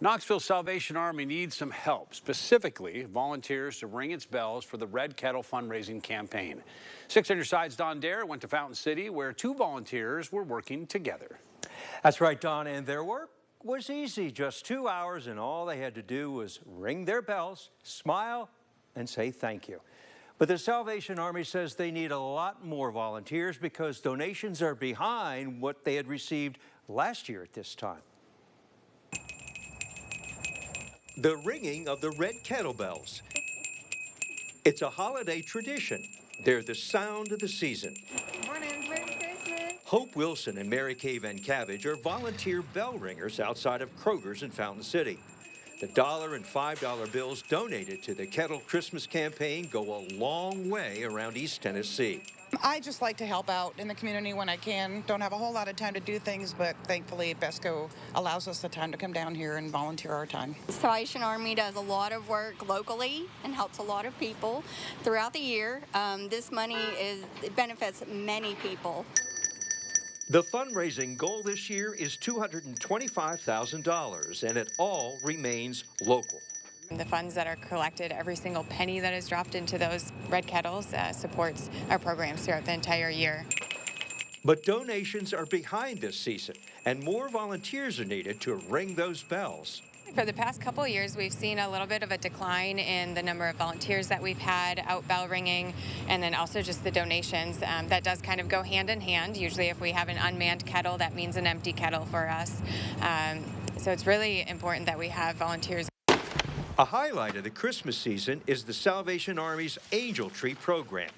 Knoxville Salvation Army needs some help, specifically volunteers to ring its bells for the Red Kettle fundraising campaign. 6 on your side's Don Dare went to Fountain City, where 2 volunteers were working together. That's right, Don, and their work was easy. Just 2 hours, and all they had to do was ring their bells, smile, and say thank you. But the Salvation Army says they need a lot more volunteers because donations are behind what they had received last year at this time. The ringing of the red kettlebells. It's a holiday tradition. They're the sound of the season. Morning. Merry Christmas. Hope Wilson and Mary Kay Van Cabbage are volunteer bell ringers outside of Kroger's in Fountain City. The $1 and $5 bills donated to the Kettle Christmas campaign go a long way around East Tennessee. I just like to help out in the community when I can. Don't have a whole lot of time to do things, but thankfully BESCO allows us the time to come down here and volunteer our time. The Salvation Army does a lot of work locally and helps a lot of people throughout the year. This money it benefits many people. The fundraising goal this year is $225,000, and it all remains local. The funds that are collected, every single penny that is dropped into those red kettles supports our programs throughout the entire year. But donations are behind this season, and more volunteers are needed to ring those bells. For the past couple of years, we've seen a little bit of a decline in the number of volunteers that we've had out bell ringing, and then also just the donations. That does kind of go hand in hand. Usually if we have an unmanned kettle, that means an empty kettle for us. So it's really important that we have volunteers. A highlight of the Christmas season is the Salvation Army's Angel Tree program.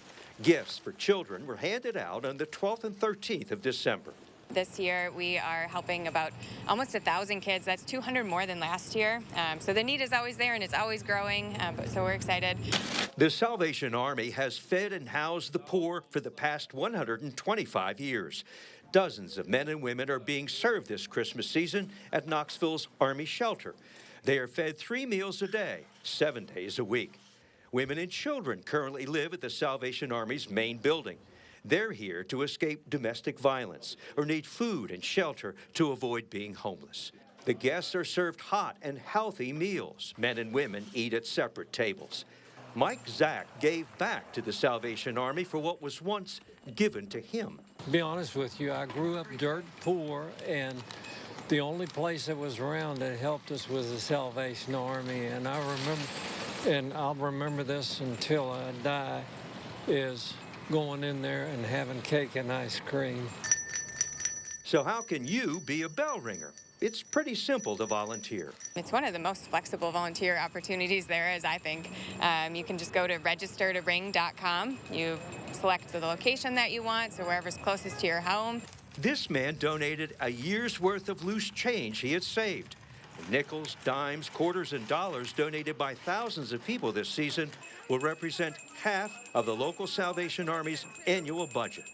Gifts for children were handed out on the 12th and 13th of December. This year, we are helping about almost 1,000 kids. That's 200 more than last year. So the need is always there, and it's always growing, so we're excited. The Salvation Army has fed and housed the poor for the past 125 years. Dozens of men and women are being served this Christmas season at Knoxville's Army Shelter. They are fed 3 meals a day, 7 days a week. Women and children currently live at the Salvation Army's main building. They're here to escape domestic violence or need food and shelter to avoid being homeless. The guests are served hot and healthy meals. Men and women eat at separate tables. Mike Zach gave back to the Salvation Army for what was once given to him. To be honest with you, I grew up dirt poor, and the only place that was around that helped us was the Salvation Army. And I'll remember this until I die, is going in there and having cake and ice cream. So how can you be a bell ringer? It's pretty simple to volunteer. It's one of the most flexible volunteer opportunities there is, I think. You can just go to registertoring.com. You select the location that you want, so wherever's closest to your home. This man donated a year's worth of loose change he had saved. The nickels, dimes, quarters, and dollars donated by thousands of people this season will represent half of the local Salvation Army's annual budget.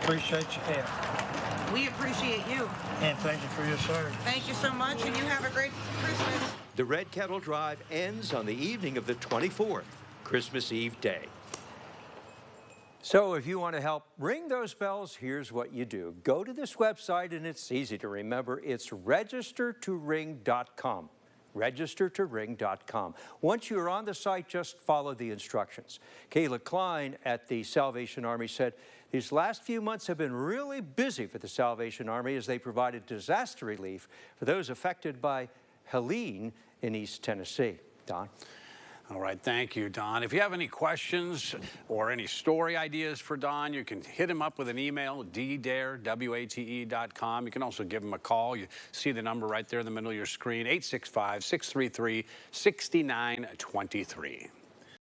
Appreciate your help. We appreciate you. And thank you for your service. Thank you so much, and you have a great Christmas. The Red Kettle Drive ends on the evening of the 24th, Christmas Eve day. So if you want to help ring those bells, here's what you do. Go to this website, and it's easy to remember. It's registertoring.com. registertoring.com. Once you're on the site, just follow the instructions. Kayla Klein at the Salvation Army said these last few months have been really busy for the Salvation Army as they provided disaster relief for those affected by Helene in East Tennessee. Don? All right, thank you, Don. If you have any questions or any story ideas for Don, you can hit him up with an email, ddare@wate.com. You can also give him a call. You see the number right there in the middle of your screen, 865-633-6923.